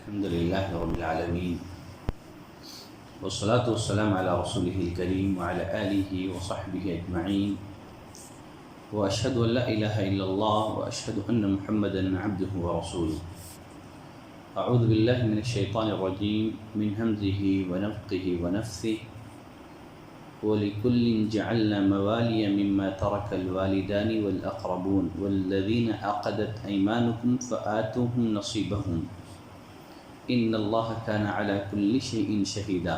الحمد لله رب العالمين والصلاة والسلام على رسوله الكريم وعلى آله وصحبه أجمعين وأشهد أن لا إله إلا الله وأشهد أن محمدا عبده ورسوله. أعوذ بالله من الشيطان الرجيم من همزه ونفخه ونفثه. وَلِكُلٍّ جَعَلْنَا مَوَالِيَ مِمَّا تَرَكَ الْوَالِدَانِ وَالْأَقْرَبُونَ وَالَّذِينَ عَقَدَتْ أَيْمَانُكُمْ فَآتُوهُمْ نَصِيبَهُمْ إِنَّ اللَّهَ كَانَ عَلَى كُلِّ شَيْءٍ شَهِيدًا.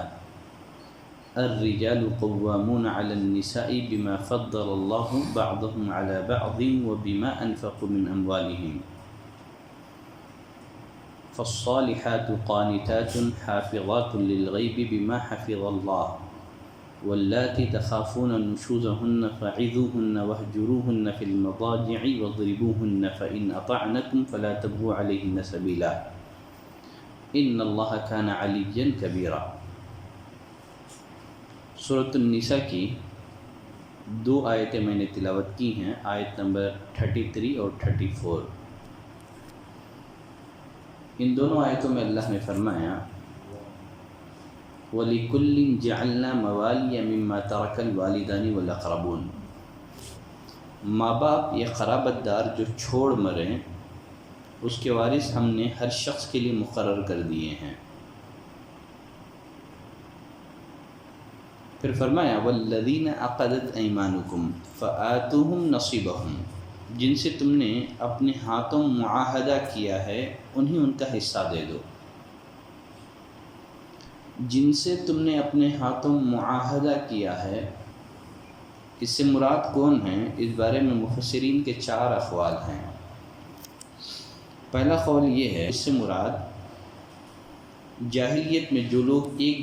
الرِّجَالُ قَوَّامُونَ عَلَى النِّسَاءِ بِمَا فَضَّلَ اللَّهُ بَعْضَهُمْ عَلَى بَعْضٍ وَبِمَا أَنفَقُوا مِنْ أَمْوَالِهِمْ. فَالصَّالِحَاتُ قَانِتَاتٌ حَافِظَاتٌ لِلْغَيْبِ بِمَا حَفِظَ اللَّهُ واللاتي تخافون نشوزهن فعظوهن واهجروهن في المضاجع واضربوهن فإن أطعنكم فلا تبغوا عليهن سبيلا إن الله كان عليا كبيرا. سورۃ النساء کی دو آیتیں میں نے تلاوت کی ہیں، آیت نمبر 33 اور 34. ان دونوں آیتوں میں اللہ نے فرمایا وَلِكُلٍّ جَعَلْنَا مَوَالِيَ مِمَّا تَرَكَ الْوَالِدَانِ وَالْأَقْرَبُونَ. ماں باپ یا قرابت دار جو چھوڑ مریں اس کے وارث ہم نے ہر شخص کے لیے مقرر کر دیے ہیں. پھر فرمایا وَالَّذِينَ عَقَدَتْ أَيْمَانُكُمْ فَآتُوهُمْ نَصِيبَهُمْ. جن سے تم نے اپنے ہاتھوں معاہدہ کیا ہے انہیں ان کا حصہ دے دو. جن سے تم نے اپنے ہاتھوں معاہدہ کیا ہے، اس سے مراد کون ہیں؟ اس بارے میں مفسرین کے 4 اقوال ہیں. پہلا قول یہ ہے اس سے مراد جاہلیت میں جو لوگ ایک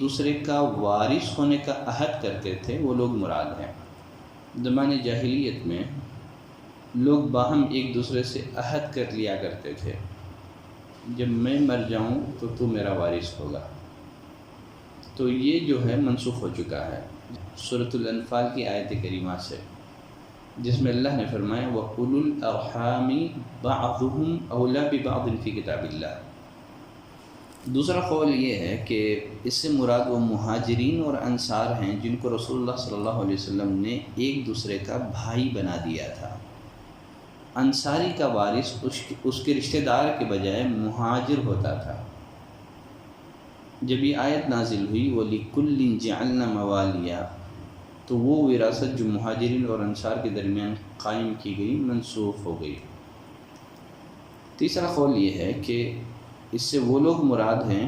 دوسرے کا وارث ہونے کا عہد کرتے تھے وہ لوگ مراد ہیں. زمانے جاہلیت میں لوگ باہم ایک دوسرے سے عہد کر لیا کرتے تھے، جب میں مر جاؤں تو تو میرا وارث ہوگا. تو یہ جو ہے منسوخ ہو چکا ہے سورۃ الانفال کی آیت کریمہ سے، جس میں اللہ نے فرمایا وَأُولُو الْأَرْحَامِ بَعْضُهُمْ أَوْلَى بِبَعْضٍ فِي كِتَابِ اللَّهِ. دوسرا قول یہ ہے کہ اس سے مراد وہ مہاجرین اور انصار ہیں جن کو رسول اللہ صلی اللہ علیہ وسلم نے ایک دوسرے کا بھائی بنا دیا تھا. انصاری کا وارث اس کے رشتہ دار کے بجائے مہاجر ہوتا تھا. جب یہ آیت نازل ہوئی وَلِكُلٍّ جَعَلْنَا مَوَالِيَ، تو وہ وراثت جو مہاجرین اور انصار کے درمیان قائم کی گئی منسوخ ہو گئی. تیسرا قول یہ ہے کہ اس سے وہ لوگ مراد ہیں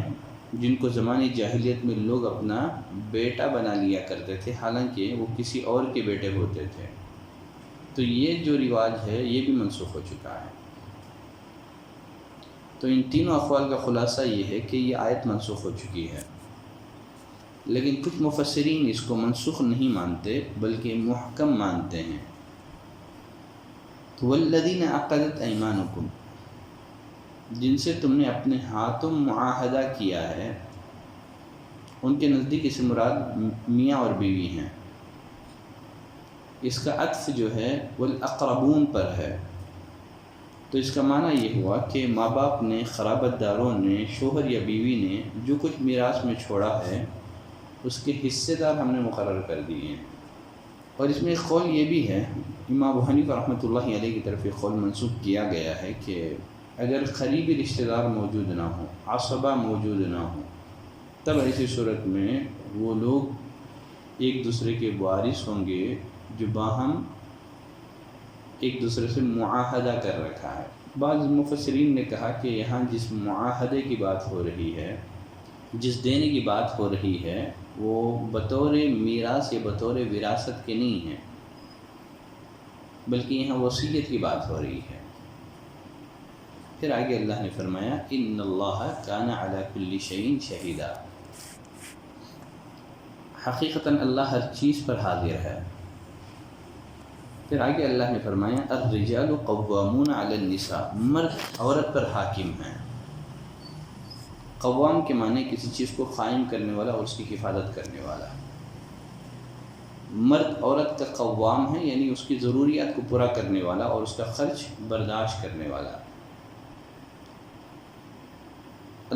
جن کو زمانے جاہلیت میں لوگ اپنا بیٹا بنا لیا کرتے تھے حالانکہ وہ کسی اور کے بیٹے ہوتے تھے. تو یہ جو رواج ہے یہ بھی منسوخ ہو چکا ہے. تو ان تینوں اقوال کا خلاصہ یہ ہے کہ یہ آیت منسوخ ہو چکی ہے، لیکن کچھ مفسرین اس کو منسوخ نہیں مانتے بلکہ محکم مانتے ہیں. وَالَّذِينَ عَقَدَتْ أَيْمَانُكُمْ، جن سے تم نے اپنے ہاتھوں معاہدہ کیا ہے، ان کے نزدیک اس سے مراد میاں اور بیوی ہیں. اس کا عطف جو ہے والاقربون پر ہے. تو اس کا معنی یہ ہوا کہ ماں باپ نے، قرابت داروں نے، شوہر یا بیوی نے جو کچھ میراث میں چھوڑا ہے اس کے حصے دار ہم نے مقرر کر دیے ہیں. اور اس میں ایک قول یہ بھی ہے، امام ابو حنیفہ رحمۃ اللہ علیہ کی طرف ایک قول منسوخ کیا گیا ہے کہ اگر قریبی رشتہ دار موجود نہ ہوں، عصبہ موجود نہ ہوں، تب ایسی صورت میں وہ لوگ ایک دوسرے کے وارث ہوں گے جو باہم ایک دوسرے سے معاہدہ کر رکھا ہے. بعض مفسرین نے کہا کہ یہاں جس معاہدے کی بات ہو رہی ہے، جس دینے کی بات ہو رہی ہے، وہ بطور میراث یا بطور وراثت کے نہیں ہے، بلکہ یہاں وصیت کی بات ہو رہی ہے. پھر آگے اللہ نے فرمایا ان اللہ کان علی کل شیء شہیدا. حقیقتاً اللہ ہر چیز پر حاضر ہے. پھر آگے اللہ نے فرمایا الرجال قوامون علی النساء، مرد عورت پر حاکم ہیں. قوام کے معنی کسی چیز کو قائم کرنے والا اور اس کی حفاظت کرنے والا. مرد عورت کا قوام ہے، یعنی اس کی ضروریات کو پورا کرنے والا اور اس کا خرچ برداشت کرنے والا.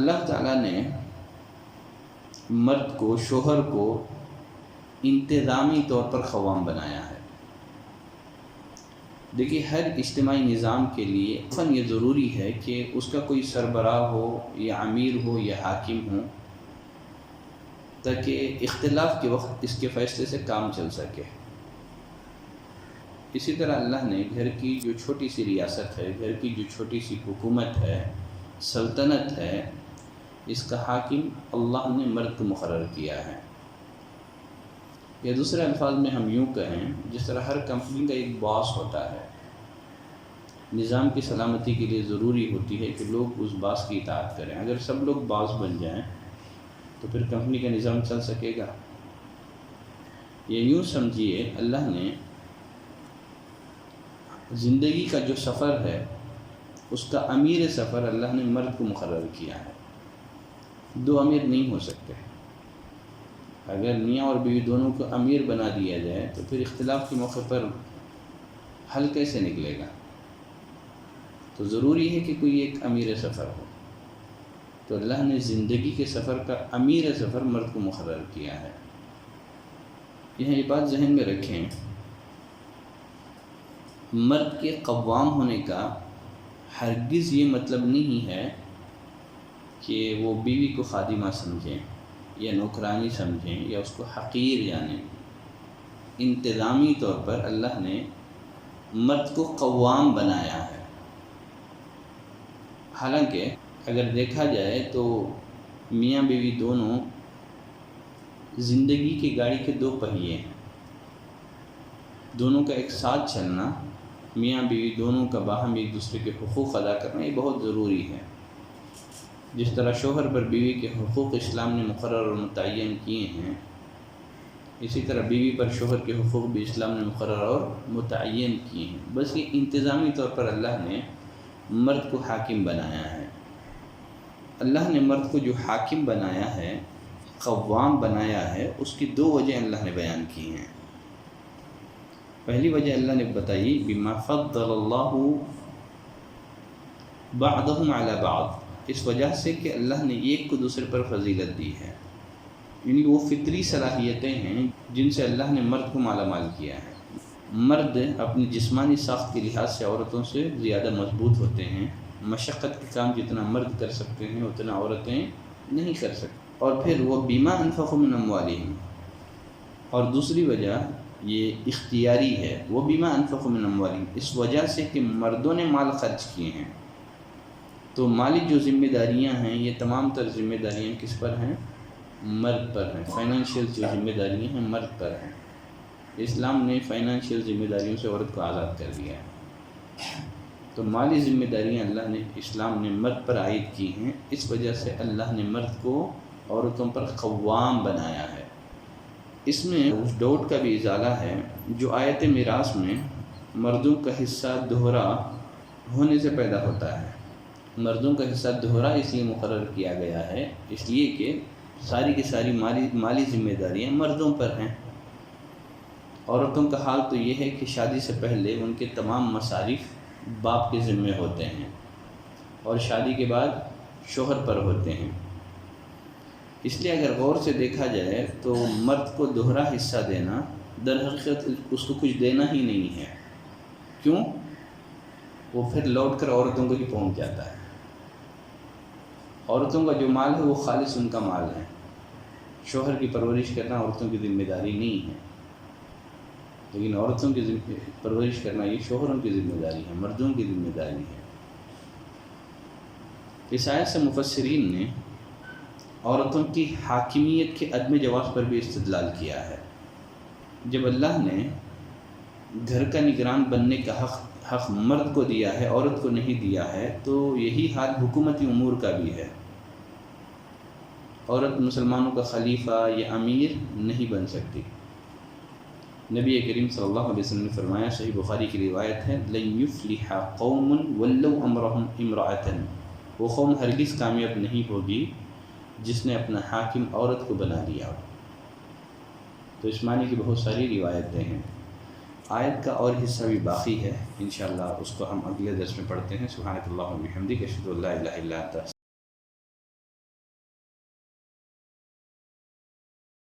اللہ تعالیٰ نے مرد کو، شوہر کو انتظامی طور پر قوام بنایا ہے۔ دیکھیے ہر اجتماعی نظام کے لیے فن یہ ضروری ہے کہ اس کا کوئی سربراہ ہو یا امیر ہو یا حاکم ہو، تاکہ اختلاف کے وقت اس کے فیصلے سے کام چل سکے۔ اسی طرح اللہ نے گھر کی جو چھوٹی سی ریاست ہے، گھر کی جو چھوٹی سی حکومت ہے، سلطنت ہے، اس کا حاکم اللہ نے مرد کو مقرر کیا ہے۔ یا دوسرے الفاظ میں ہم یوں کہیں، جس طرح ہر کمپنی کا ایک باس ہوتا ہے، نظام کی سلامتی کے لیے ضروری ہوتی ہے کہ لوگ اس باس کی اطاعت کریں۔ اگر سب لوگ باس بن جائیں تو پھر کمپنی کا نظام چل سکے گا؟ یہ یوں سمجھیے اللہ نے زندگی کا جو سفر ہے اس کا امیر سفر اللہ نے مرد کو مقرر کیا ہے۔ دو امیر نہیں ہو سکتے۔ اگر میاں اور بیوی دونوں کو امیر بنا دیا جائے تو پھر اختلاف کے موقع پر حل کیسے نکلے گا؟ تو ضروری ہے کہ کوئی ایک امیر سفر ہو۔ تو اللہ نے زندگی کے سفر کا امیر سفر مرد کو مقرر کیا ہے۔ یہاں یہ بات ذہن میں رکھیں، مرد کے قوام ہونے کا ہرگز یہ مطلب نہیں ہے کہ وہ بیوی کو خادمہ سمجھیں یا نوکرانی سمجھیں یا اس کو حقیر جانیں۔ انتظامی طور پر اللہ نے مرد کو قوام بنایا ہے۔ حالانکہ اگر دیکھا جائے تو میاں بیوی دونوں زندگی کی گاڑی کے دو پہیے ہیں۔ دونوں کا ایک ساتھ چلنا، میاں بیوی دونوں کا باہم ایک دوسرے کے حقوق ادا کرنا، یہ بہت ضروری ہے۔ جس طرح شوہر پر بیوی کے حقوق اسلام نے مقرر اور متعین کیے ہیں، اسی طرح بیوی پر شوہر کے حقوق بھی اسلام نے مقرر اور متعین کیے ہیں۔ بس یہ انتظامی طور پر اللہ نے مرد کو حاکم بنایا ہے۔ اللہ نے مرد کو جو حاکم بنایا ہے، قوام بنایا ہے، اس کی دو وجہ اللہ نے بیان کی ہیں۔ پہلی وجہ اللہ نے بتائی بما فضل اللہ بعضهم علی بعض، اس وجہ سے کہ اللہ نے ایک کو دوسرے پر فضیلت دی ہے۔ یعنی وہ فطری صلاحیتیں ہیں جن سے اللہ نے مرد کو مالا مال کیا ہے۔ مرد اپنی جسمانی ساخت کے لحاظ سے عورتوں سے زیادہ مضبوط ہوتے ہیں۔ مشقت کے کام جتنا مرد کر سکتے ہیں اتنا عورتیں نہیں کر سکتی۔ اور پھر وہ بما انفقوا من اموالہم، اور دوسری وجہ یہ اختیاری ہے، وہ بما انفقوا من اموالہم، اس وجہ سے کہ مردوں نے مال خرچ کیے ہیں۔ تو مالی جو ذمہ داریاں ہیں، یہ تمام تر ذمہ داریاں کس پر ہیں؟ مرد پر ہیں۔ فائنینشیل جو ذمہ داریاں ہیں مرد پر ہیں۔ اسلام نے فائنینشیل ذمہ داریوں سے عورت کو آزاد کر دیا ہے۔ تو مالی ذمہ داریاں اللہ نے، اسلام نے مرد پر عائد کی ہیں، اس وجہ سے اللہ نے مرد کو عورتوں پر قوام بنایا ہے۔ اس میں اس ڈاؤٹ کا بھی ازالہ ہے جو آیت میراث میں مردوں کا حصہ دوہرا ہونے سے پیدا ہوتا ہے۔ مردوں کا حصہ دوہرا اس لیے مقرر کیا گیا ہے، اس لیے کہ ساری کی ساری مالی ذمہ داریاں مردوں پر ہیں۔ عورتوں کا حال تو یہ ہے کہ شادی سے پہلے ان کے تمام مصارف باپ کے ذمے ہوتے ہیں اور شادی کے بعد شوہر پر ہوتے ہیں۔ اس لیے اگر غور سے دیکھا جائے تو مرد کو دوہرا حصہ دینا در حقیقت اس کو کچھ دینا ہی نہیں ہے۔ کیوں؟ وہ پھر لوٹ کر عورتوں کو ہی پہنچ جاتا ہے۔ عورتوں کا جو مال ہے وہ خالص ان کا مال ہے۔ شوہر کی پرورش کرنا عورتوں کی ذمہ داری نہیں ہے، لیکن عورتوں کی پرورش کرنا یہ شوہروں کی ذمہ داری ہے، مردوں کی ذمہ داری ہے۔ اس آیت سے مفسرین نے عورتوں کی حاکمیت کے عدم جواز پر بھی استدلال کیا ہے۔ جب اللہ نے گھر کا نگران بننے کا حق مرد کو دیا ہے، عورت کو نہیں دیا ہے، تو یہی حال حکومتی امور کا بھی ہے۔ عورت مسلمانوں کا خلیفہ یا امیر نہیں بن سکتی۔ نبی کریم صلی اللہ علیہ وسلم نے فرمایا، صحیح بخاری کی روایت ہے، لن یفلح قوم ولوا امرهم امرأة، وہ قوم ہرگز کامیاب نہیں ہوگی جس نے اپنا حاکم عورت کو بنا لیا۔ تو اس معنی کی بہت ساری روایتیں ہیں۔ آیت کا اور حصہ بھی باقی ہے، انشاءاللہ اس کو ہم اگلے درس میں پڑھتے ہیں۔ سبحانک اللہم و بحمدک، اشہد ان لا الہ الا انت۔